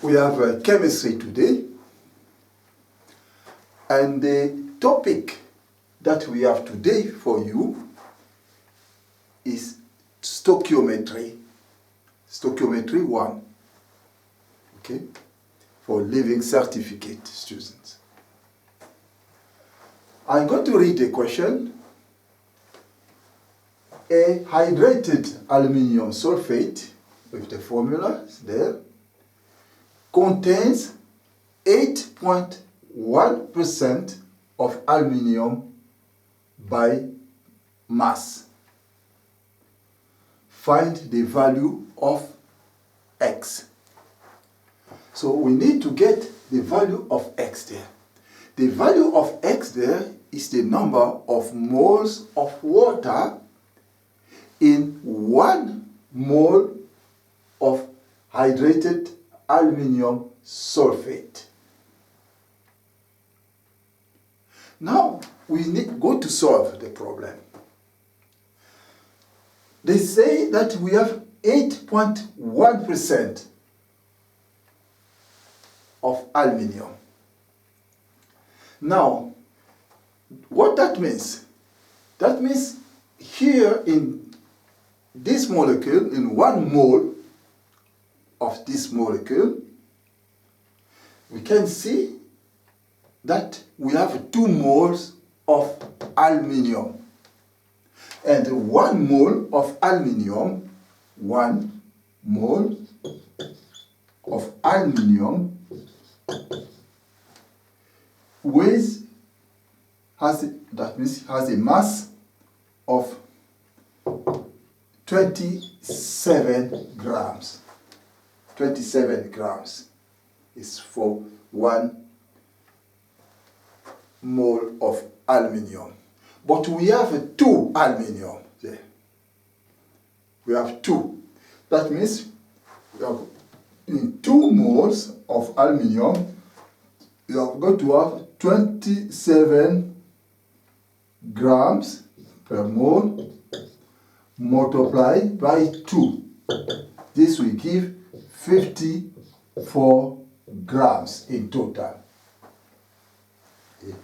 We have chemistry today, and the topic that we have today for you is stoichiometry, stoichiometry 1, okay, for living certificate students. I'm going to read the question. A hydrated aluminium sulfate, with the formula there, contains 8.1% of aluminium by mass. Find the value of X. So we need to get the value of X there. The value of X there is the number of moles of water in 1 mole of hydrated aluminium sulfate. Now we go to solve the problem. They say that we have 8.1% of aluminium. Now, what that means? That means here in this molecule, in 1 mole of this molecule, we can see that we have 2 moles of aluminium. And 1 mole of aluminium, 1 mole of aluminium has a mass of 27 grams. 27 grams is for 1 mole of aluminium. But we have 2 aluminium there. We have 2. That means we have in 2 moles of aluminium, you are going to have 27 grams per mole multiplied by 2. This will give 54 grams in total. Okay.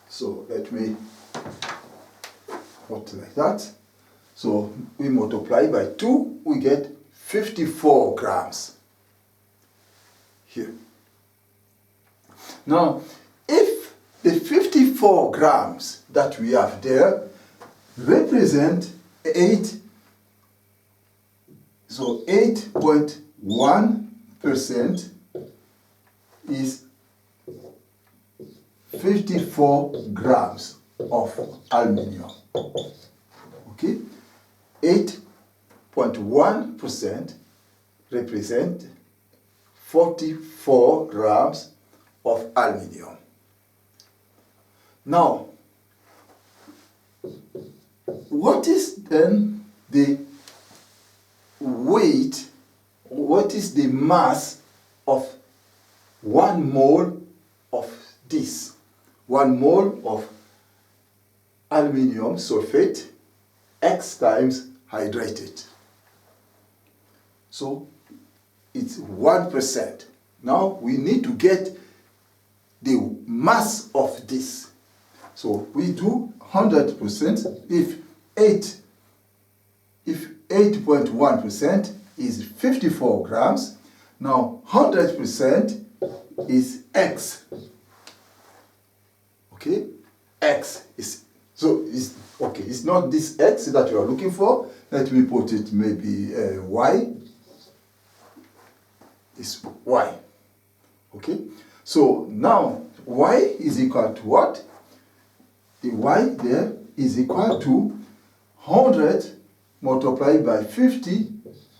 So let me put like that. So we multiply by 2, we get 54 grams here. Now, if the 54 grams that we have there represent 8.1% is 54 grams of aluminium. Okay? 8.1% represent 44 grams of aluminium. Now, what is then the weight, what is the mass of 1 mole of this? 1 mole of aluminium sulfate, X times hydrated. So it's 1%. Now we need to get the mass of this. So we do 100%. If 8.1% is 54 grams, now 100% is X. Okay? X is, so it's, okay, it's not this X that you are looking for. Let me put it maybe Y. It's Y. Okay? So now Y is equal to what? The Y there is equal to 100 multiplied by 50,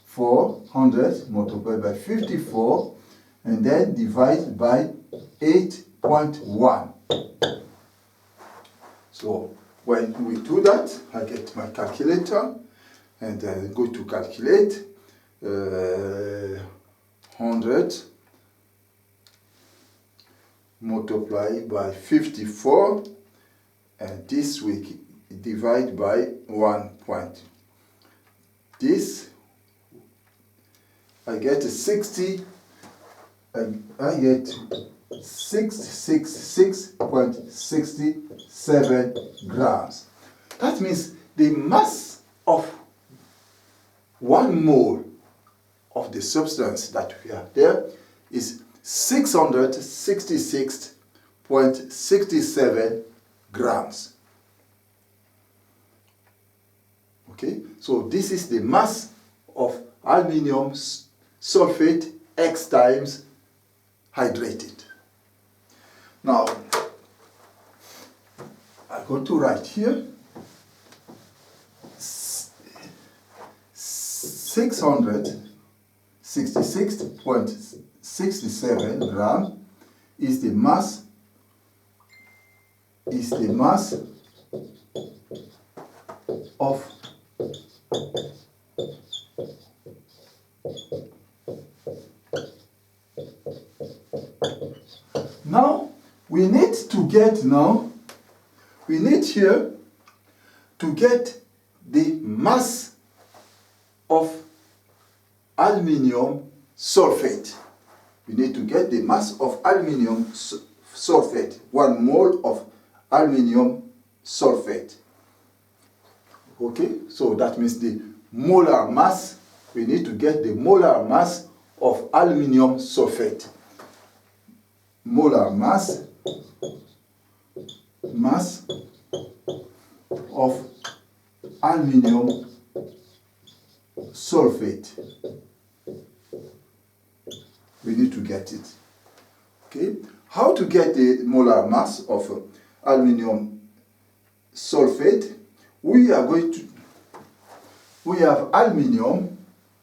400 multiplied by 54, and then divide by 8.1. So when we do that, I get my calculator and I go to calculate 100 multiplied by 54, and this we divide by 1 point. This I get 60 I get 666.67 grams. That means the mass of 1 mole of the substance that we have there is 666.67 grams. Okay, so this is the mass of aluminium sulfate X times hydrated. Now, I'm going to write here 666.67 gram is the mass of now we need here to get the mass of aluminium sulfate. We need to get the mass of aluminium sulfate, 1 mole of aluminium sulfate. Okay, so that means the molar mass, we need to get the molar mass of aluminium sulfate. Molar mass of aluminium sulfate. We need to get it. Okay, how to get the molar mass of aluminium sulfate? We have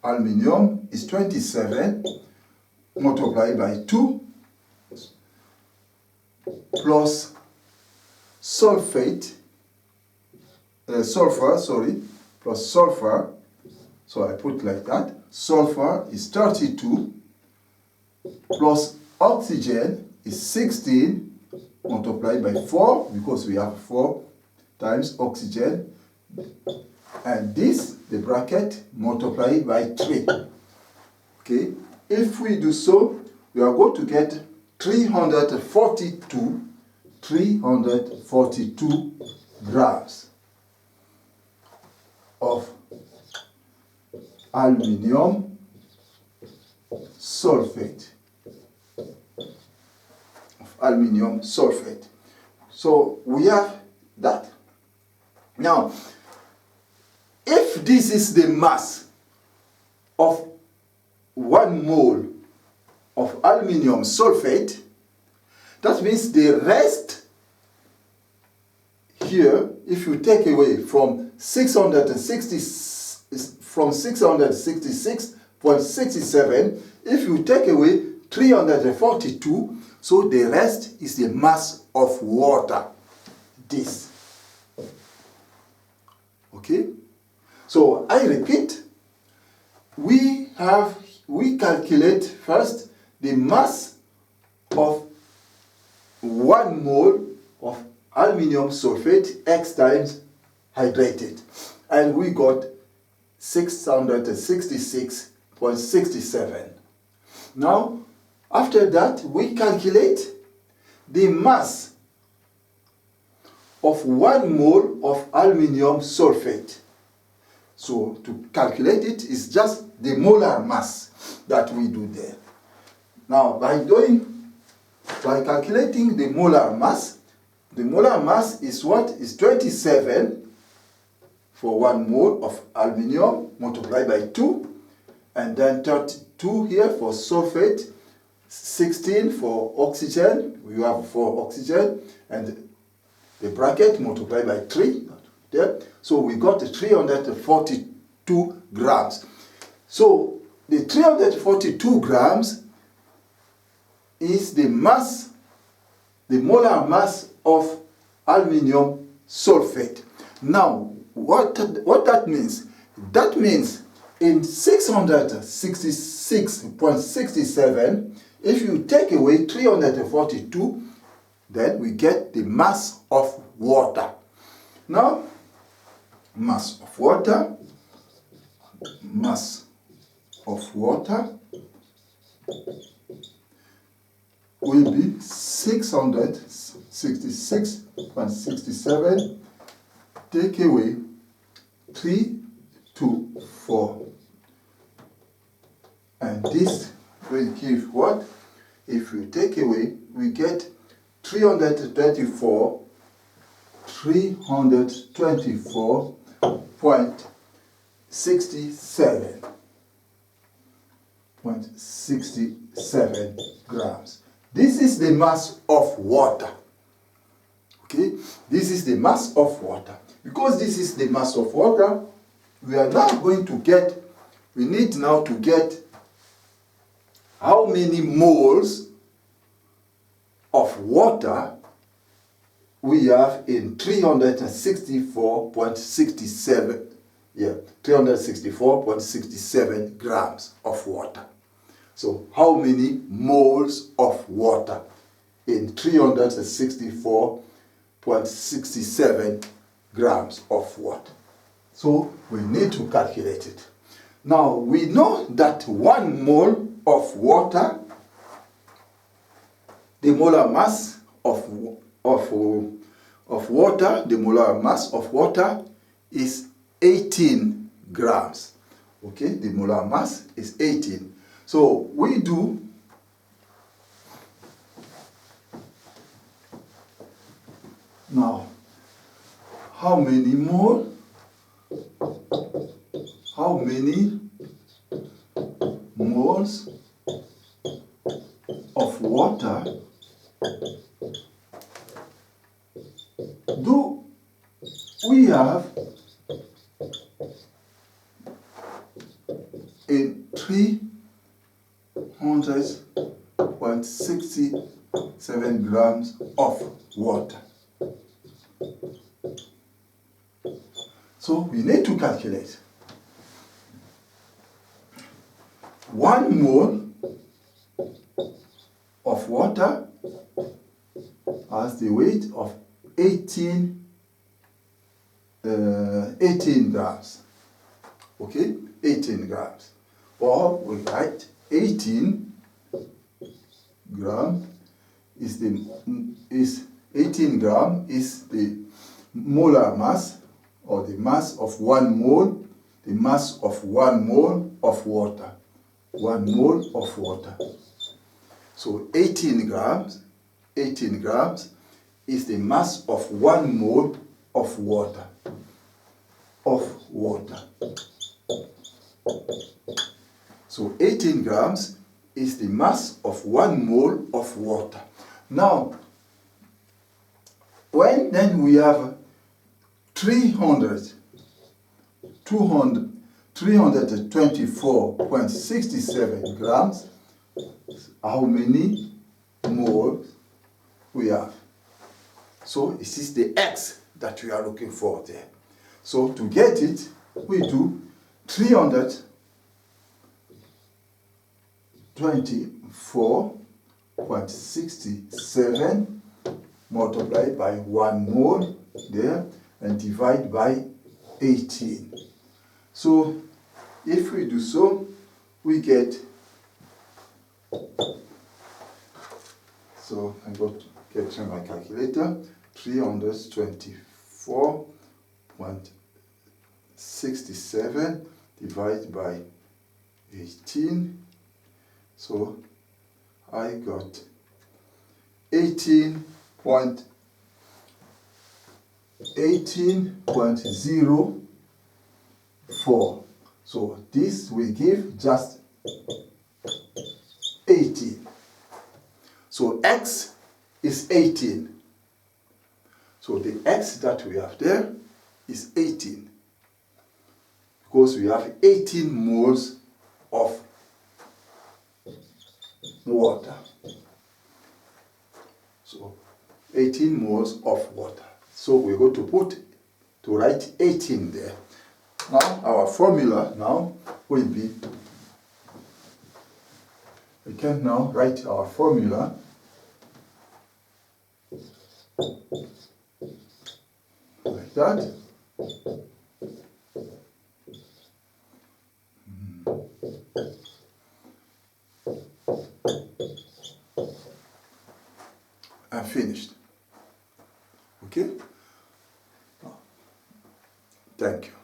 aluminium is 27 multiplied by 2 plus sulfur, plus sulfur, so I put like that, sulfur is 32 plus oxygen is 16 multiplied by 4, because we have 4 times oxygen, and this, the bracket, multiplied by 3. Okay, if we do so, we are going to get 342 grams of aluminium sulfate. So we have that. Now, if this is the mass of 1 mole of aluminium sulfate, that means the rest here, if you take away from 666.67, if you take away 342, so the rest is the mass of water. This. Okay? So I repeat, we calculate first the mass of 1 mole of aluminium sulfate X times hydrated, and we got 666.67. Now, after that, we calculate the mass of 1 mole of aluminium sulfate. So to calculate it is just the molar mass that we do there. Now, by calculating the molar mass is what? Is 27 for 1 mole of aluminium multiplied by 2, and then 32 here for sulfate, 16 for oxygen, we have 4 oxygen, and the bracket multiplied by 3 there. So we got 342 grams. So the 342 grams is the mass, the molar mass of aluminium sulfate. Now, what that means? That means in 666.67, if you take away 342, then we get the mass of water. Now, mass of water will be 666.67. Take away 3 to 4. And this will give what? If we take away, we get 324.67 grams. This is the mass of water. Okay, this is the mass of water. Because this is the mass of water, we are now going to get, we need now to get how many moles of water we have in 364.67, 364.67 grams of water. So how many moles of water in 364.67 grams of water? So we need to calculate it. Now we know that 1 mole of water, the molar mass of water, the molar mass of water is 18 grams. Okay, the molar mass is 18. So we do now how many moles of water do we have in 300.67 grams of water? So we need to calculate 1 mole of water has the weight of 18 grams. Okay, 18 grams. Or we write 18 gram is the 18 gram is the molar mass, or the mass of 1 mole, the mass of 1 mole of water. 1 mole of water. So 18 grams is the mass of 1 mole of water. So 18 grams is the mass of 1 mole of water. Now, when then we have 324.67 grams, how many moles we have? So this is the X that we are looking for there. So to get it, we do 324.67 multiplied by 1 mole there and divide by 18. So if we do so, we get, so I got to get my calculator, 324.67 divided by 18. So I got 18.04. So this will give just 18. So X is 18. So the X that we have there is 18. Because we have 18 moles of water. So 18 moles of water. So we're going to write 18 there. Now our formula now will be, we can now write our formula like that. finished. Okay? Thank you.